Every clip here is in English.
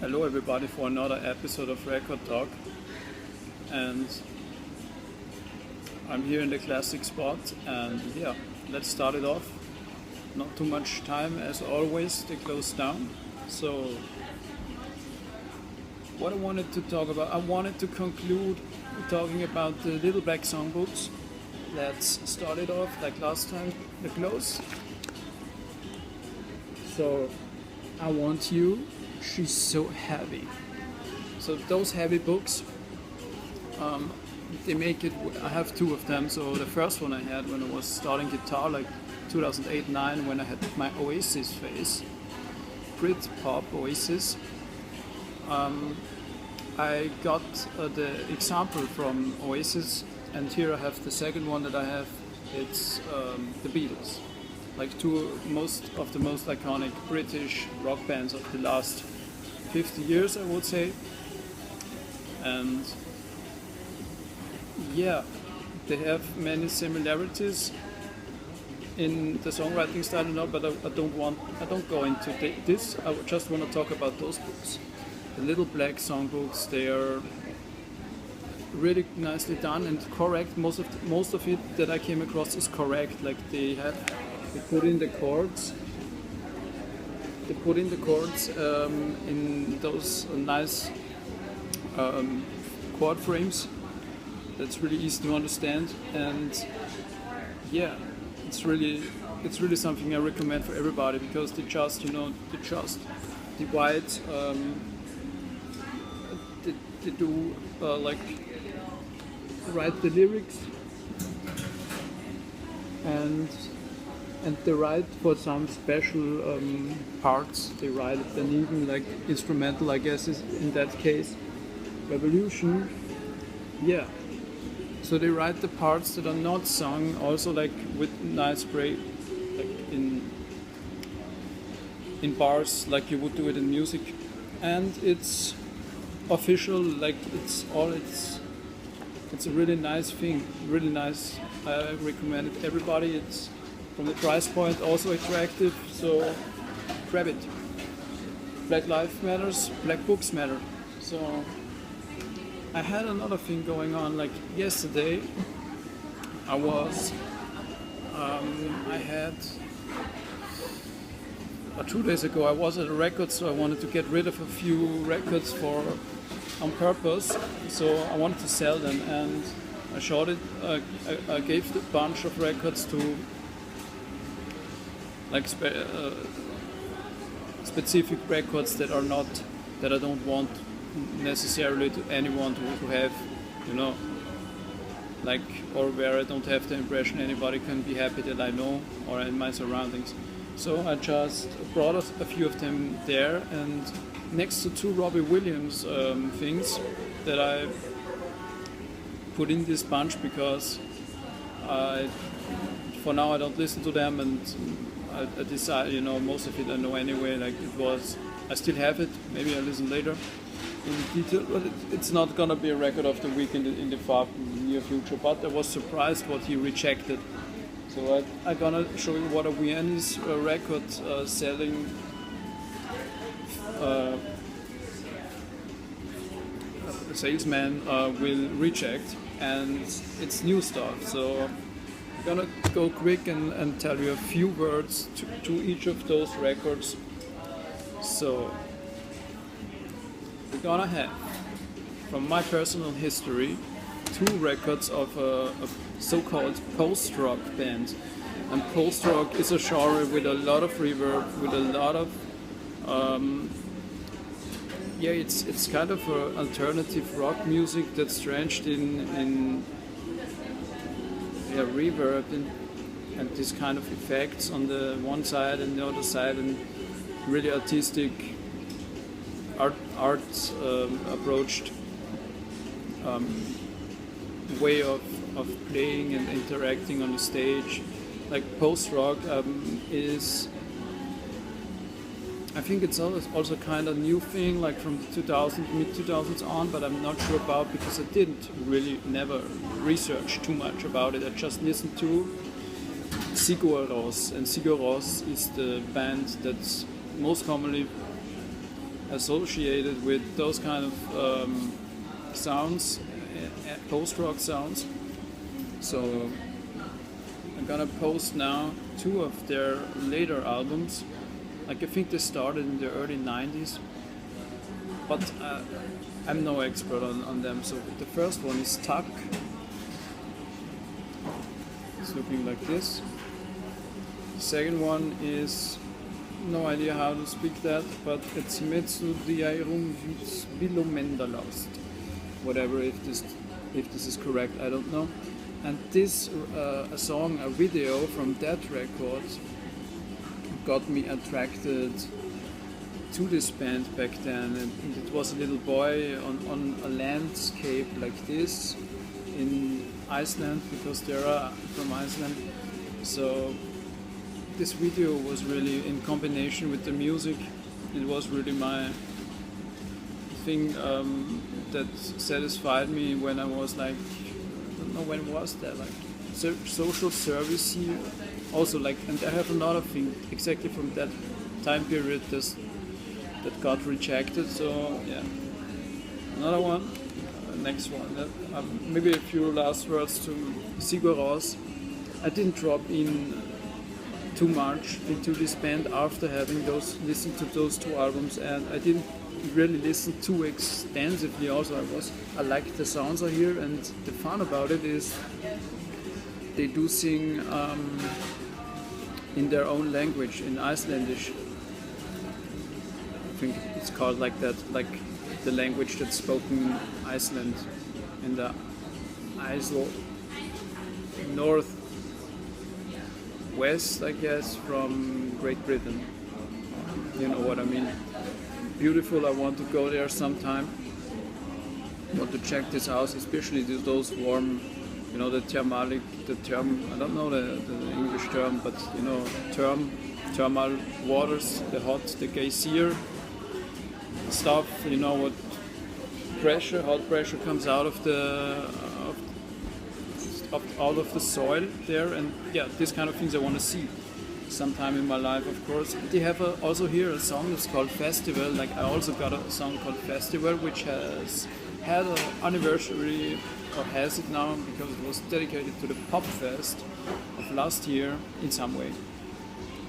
Hello everybody for another episode of Recortalk, and I'm here in the classic spot, and yeah, let's start it off. Not too much time as always, they close down. So what I wanted to talk about, I wanted to conclude talking about the Little Black Songbooks. Let's start it off like last time, the close. So I Want You, She's So Heavy. So those heavy books, they make it, I have two of them. So the first one I had when I was starting guitar, like 2008-9, when I had my Oasis phase, Brit pop Oasis. I got the example from Oasis, and here I have the second one that I have. It's the Beatles, like two most of the most iconic British rock bands of the last 50 years, I would say. And yeah, they have many similarities in the songwriting style and all, but I don't go into this. I just want to talk about those books. The Little Black Songbooks, they are really nicely done and correct. Most of it that I came across is correct. Like they put in the chords. They put in the chords in those nice chord frames. That's really easy to understand, and yeah, it's really something I recommend for everybody, because they just divide. They do like write the lyrics and they write for some special parts. They write it, and even like instrumental, I guess, is in that case Revolution. Yeah. So they write the parts that are not sung, also like with nice break, like in bars, like you would do it in music, and it's official. Like it's a really nice thing, really nice. I recommend it everybody. It's from the price point also attractive, so grab it. Black life matters, black books matter. So I had another thing going on. Like yesterday, I had 2 days ago I was at a record store. I wanted to get rid of a few records on purpose, so I wanted to sell them, and I showed it. I gave a bunch of records to like specific records that I don't want necessarily to anyone to have, like, or where I don't have the impression anybody can be happy that I know or in my surroundings. So I just brought a few of them there, and next to two Robbie Williams things that I put in this bunch, because for now I don't listen to them, and I decide, most of it I know anyway. Like I still have it. Maybe I'll listen later in detail, but it's not gonna be a record of the week in the far near future. But I was surprised what he rejected. So I'm gonna show you what a Viennese record selling salesman will reject, and it's new stuff. So I'm gonna go quick and tell you a few words to each of those records. So we're gonna have, from my personal history, two records of a so-called post-rock band. And post-rock is a genre with a lot of reverb, with a lot of it's kind of alternative rock music that's drenched in reverb and this kind of effects on the one side and the other side, and really artistic art approached way of playing and interacting on the stage. Like post-rock is, I think it's also kind of new thing, like from the mid-2000s on, but I'm not sure about, because I didn't really never research too much about it. I just listened to Sigur Rós, and Sigur Rós is the band that's most commonly associated with those kind of sounds, post-rock sounds. So I'm gonna post now 2 of their later albums. Like I think they started in the early 90s, but I'm no expert on them. So the first one is Tuck. It's looking like this. The second one is, no idea how to speak that, but it's Metsu Diairum Vilomendalast. Whatever, if this is correct, I don't know. And this a video from that record got me attracted to this band back then. And it was a little boy on a landscape like this in Iceland, because they are from Iceland. So this video was really, in combination with the music, it was really my thing that satisfied me when I was like, I don't know when was that, like social service here. Also, like, and I have another thing exactly from that time period that got rejected. So yeah, another one. Next one. Maybe a few last words to Sigur Rós. I didn't drop in too much into this band after having listened to those 2 albums, and I didn't really listen too extensively. Also, I like the sounds I hear, and the fun about it is they do sing in their own language, in Icelandic. I think it's called like that, like the language that's spoken in Iceland, in the northwest, I guess, from Great Britain. You know what I mean? Beautiful. I want to go there sometime. I want to check this out, especially those warm, you know, the term, I don't know the English term, but you know, thermal waters, the hot geyser stuff, you know, what hot pressure comes out of out of the soil there, and yeah, these kind of things I want to see sometime in my life, of course. They have also here a song that's called Festival. Like I also got a song called Festival, which has had an anniversary, or has it now, because it was dedicated to the Pop Fest of last year in some way,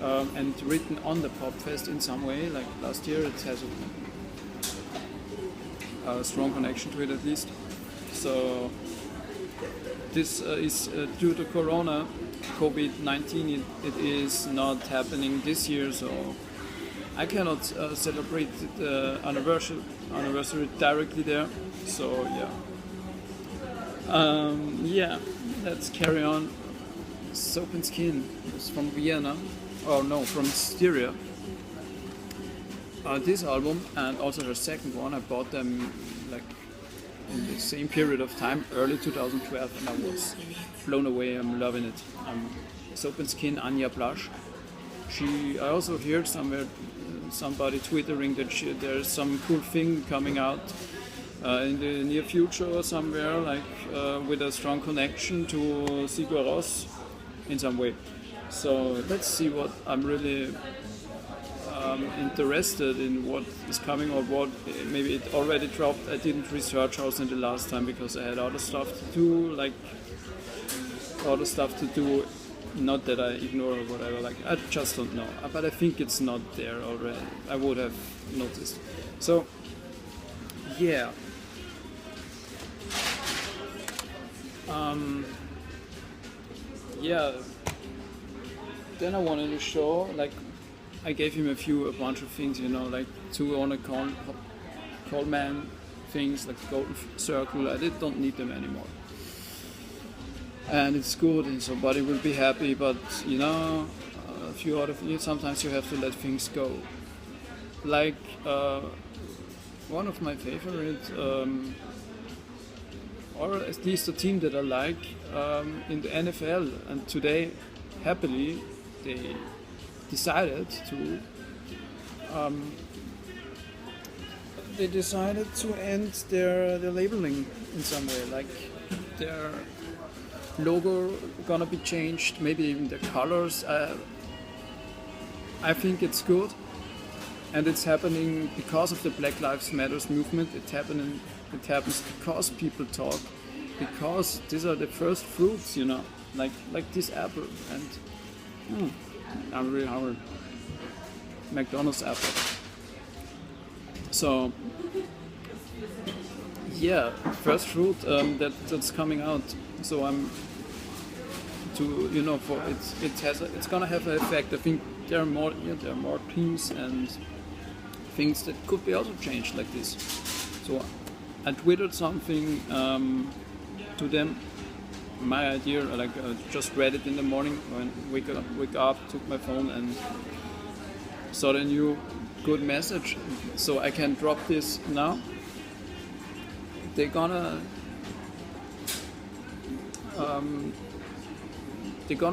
and written on the Pop Fest in some way. Like last year, it has a strong connection to it, at least. So this is due to Corona, COVID-19. It is not happening this year, so I cannot celebrate the anniversary directly there. So yeah, let's carry on. Soap&Skin is from Vienna, or no, from Styria. This album and also her second one, I bought them like in the same period of time, early 2012, and I was blown away. I'm loving it. Soap&Skin, Anja Blasch. I also heard somewhere somebody twittering that there's some cool thing coming out in the near future or somewhere, like with a strong connection to Sigur Rós in some way. So let's see what I'm really interested in, what is coming, or what maybe it already dropped. I didn't research also in the last time because I had other stuff to do, not that I ignore or whatever, like I just don't know, but I think it's not there already. I would have noticed. So yeah, then I wanted to show, like, I gave him a bunch of things, you know, like 2 on a Coleman things, like the golden circle. I don't need them anymore, and it's good, and somebody will be happy. But you know, a few other things. Sometimes you have to let things go. Like one of my favorite, or at least a team that I like in the NFL, and today, happily, they decided to end their labeling in some way. Like their logo gonna be changed, maybe even the colors. I think it's good. and it's happening because of the Black Lives Matters movement. It happens because people talk, because these are the first fruits, you know, like this apple, and I'm really hungry. McDonald's apple. So yeah, first fruit that's coming out. So I'm to, you know, for it's gonna have an effect. I think there are more teams and things that could be also changed like this. So I tweeted something to them, my idea, like just read it in the morning when wake up, took my phone and saw the new good message. So I can drop this now. They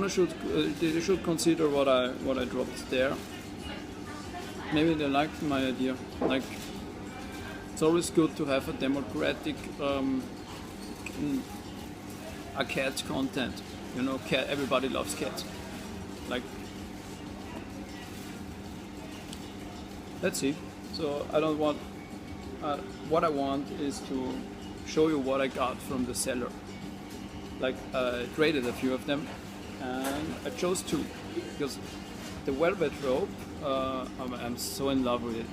should consider what I dropped there. Maybe they liked my idea. Like, it's always good to have a democratic a cat content. You know, cat. Everybody loves cats. Like, let's see. So I don't want. What I want is to show you what I got from the seller. Like, I traded a few of them, and I chose two because the velvet rope. I'm so in love with it.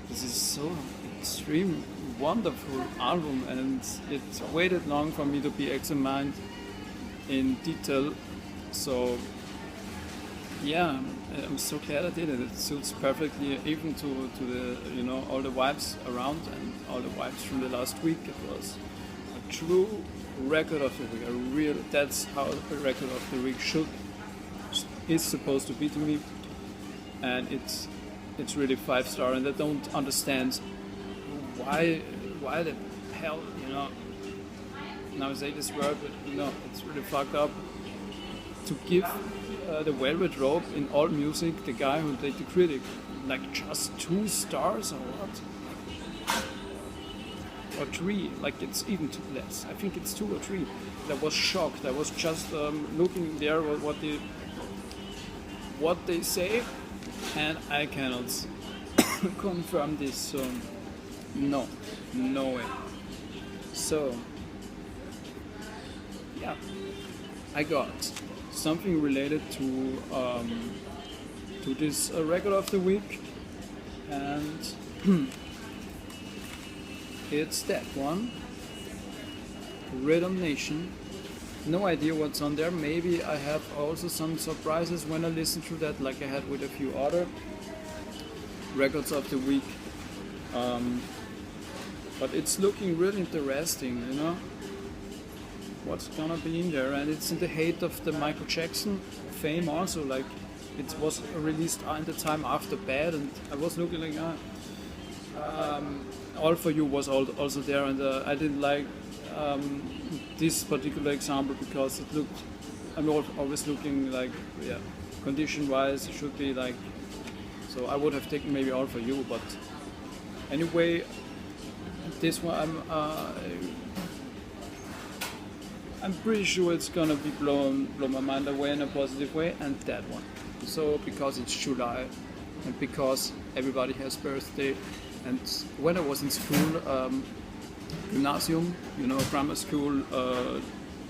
This is so extreme, wonderful album, and it's waited long for me to be examined in detail. So yeah, I'm so glad I did it. It suits perfectly, even to the, you know, all the vibes around and all the vibes from the last week. It was a true record of the week. That's how a record of the week is supposed to be to me. And it's really 5-star, and I don't understand why the hell, you know, now I say this word, but you know, it's really fucked up to give the velvet rope in all music the guy who did the critic, like, just 2 stars or what, or 3, like it's even too less. I think it's 2 or 3. I was shocked. I was just looking there what they say, and I cannot confirm this. So no way. So yeah, I got something related to this record of the week, and it's that one, Rhythm Nation. No idea what's on there. Maybe I have also some surprises when I listen to that, like I had with a few other records of the week. But it's looking really interesting, you know, what's gonna be in there. And it's in the height of the Michael Jackson fame also. Like, it was released in the time after Bad, and I was looking like All For You was also there, and I didn't like this particular example because it looked, I'm always looking like, yeah, condition wise it should be like, so I would have taken maybe All For You, but anyway, this one I'm pretty sure it's gonna be blow my mind away in a positive way, and that one. So because it's July, and because everybody has birthday, and when I was in school, gymnasium, you know, grammar school,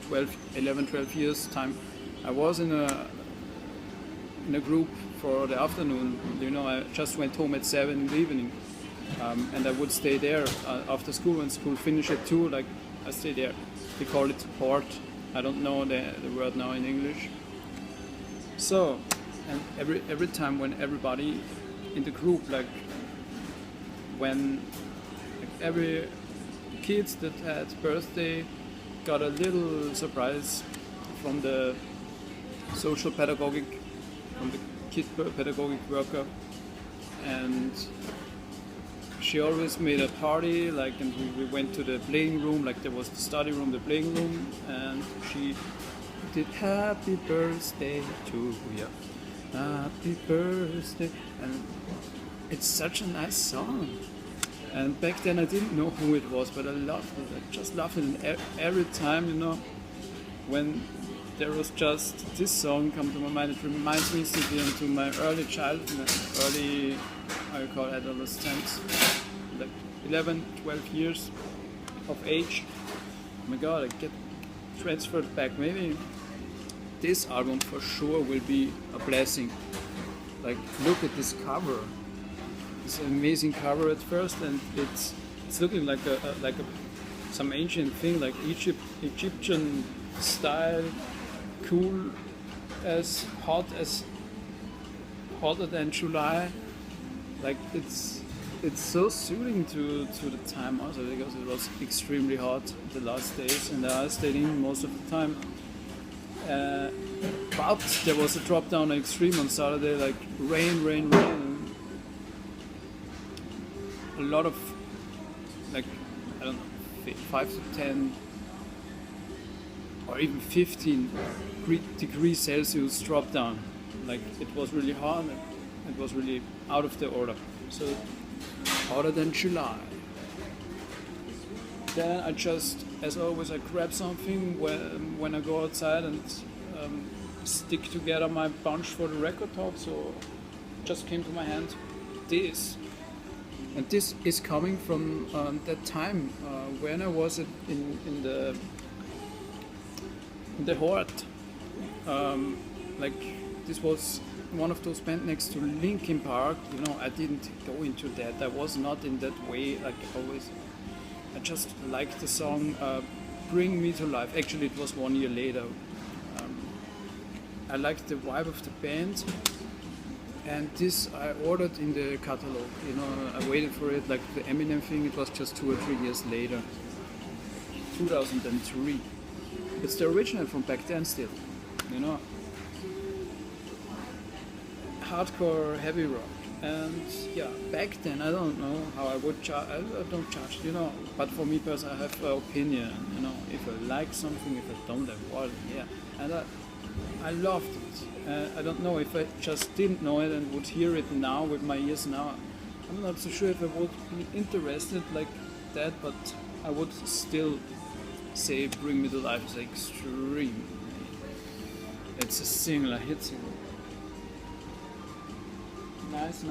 12 years time, I was in a group for the afternoon. You know, I just went home at 7 in the evening, and I would stay there after school. When school finished at 2, like, I stay there. They call it Hort. I don't know the word now in English. So, and every time when everybody in the group, like, when every kids that had birthday got a little surprise from the social pedagogic, from the kid pedagogic worker, and she always made a party, like, and we went to the playing room, like there was the study room, the playing room, and she did happy birthday to you, happy birthday, and it's such a nice song. And back then I didn't know who it was, but I loved it. I just loved it. And every time, you know, when there was just this song come to my mind, it reminds me instantly into my early childhood, early how you call it, adolescents, like 11, 12 years of age. Oh my god, I get transferred back. Maybe this album for sure will be a blessing. Like, look at this cover. It's an amazing cover at first, and it's looking like some ancient thing, like Egyptian style, cool, as hotter than July. Like, it's so suiting to the time also, because it was extremely hot the last days, and I stayed in most of the time. But there was a drop down extreme on Saturday, like rain. A lot of, like, I don't know, 5 to 10 or even 15 degrees Celsius drop down. Like, it was really hot, it was really out of the order. So, hotter than July. Then I just, as always, I grab something when I go outside and stick together my bunch for the Recortalk. So just came to my hand this, and this is coming from that time when I was in the Hort. Like, this was one of those bands next to Linkin Park. You know, I didn't go into that. I was not in that way. Like, always, I just liked the song "Bring Me to Life." Actually, it was 1 year later. I liked the vibe of the band, and this I ordered in the catalog. You know, I waited for it, like the Eminem thing. It was just 2 or 3 years later, 2003. It's the original from back then still. You know, hardcore heavy rock. And yeah, back then I don't know how I would charge. I don't charge, you know. But for me personally, I have an opinion. You know, if I like something, if I don't, then well, yeah. And I loved it. I don't know if I just didn't know it and would hear it now with my ears now. I'm not so sure if I would be interested like that, but I would still say "Bring Me to Life" is extreme. It's a single, a hit single. Nice.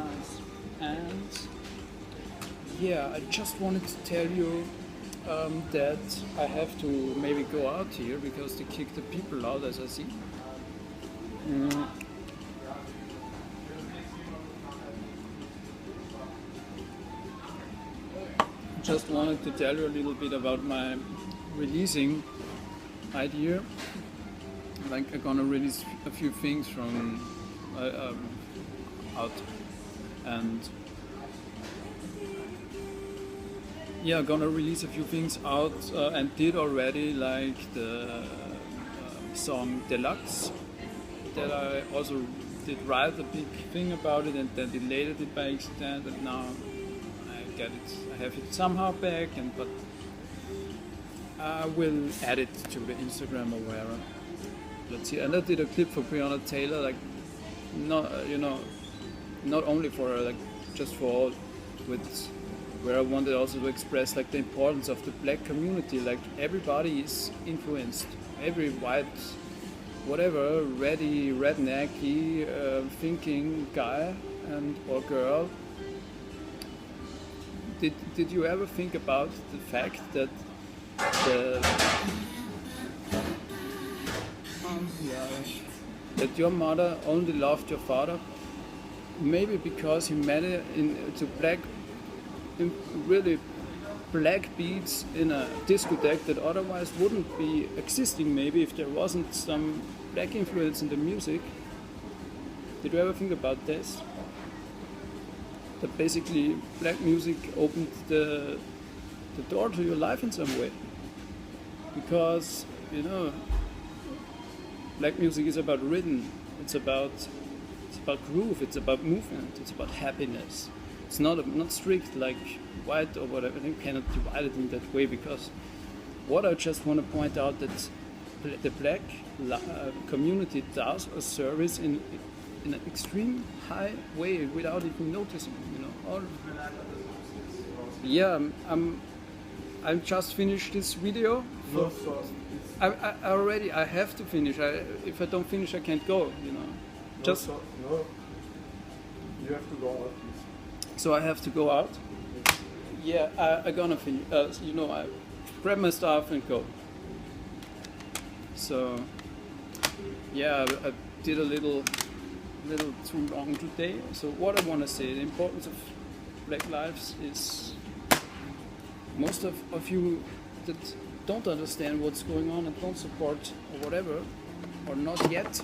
And yeah, I just wanted to tell you that I have to maybe go out here because they kick the people out, as I see. Just wanted to tell you a little bit about my releasing idea. Like, I'm gonna release a few things from out, and yeah, gonna release a few things out and did already, like the song Deluxe, that I also did write a big thing about it and then deleted it by accident, and now I have it somehow back, but I will add it to the Instagram or wherever. Let's see. And I did a clip for Breonna Taylor, like, not only for her, like, just for all, where I wanted also to express, like, the importance of the black community. Like, everybody is influenced, every white, whatever, rednecky thinking guy or girl. Did you ever think about the fact that that your mother only loved your father? Maybe because he made it into really black beats in a discotheque that otherwise wouldn't be existing, maybe if there wasn't some black influence in the music. Did you ever think about this? That basically black music opened the door to your life in some way. Because, you know, black music is about rhythm, it's about groove, it's about movement, it's about happiness. It's not strict like white or whatever. I cannot divide it in that way, because what I just want to point out that the black community does a service in an extreme high way without even noticing, you know. I just finished this video. I have to finish. If I don't finish, I can't go, you know. No, you have to go on, please. So I have to go out. Yeah, I'm gonna finish. You know, I grab my stuff and go. So yeah, I did a little too long today. So what I want to say, the importance of Black Lives is most of you that don't understand what's going on and don't support or whatever, or not yet,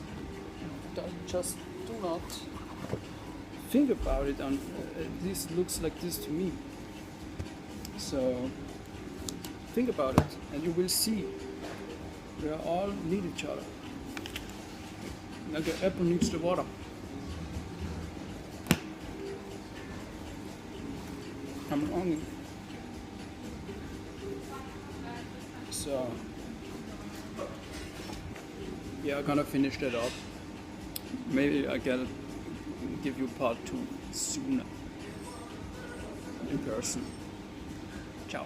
just do not think about it. And this looks like this to me. So think about it, and you will see we all need each other. Like an apple needs the water. I'm on. So yeah, I'm gonna finish that up. Maybe I can give you part 2 sooner in person. Ciao.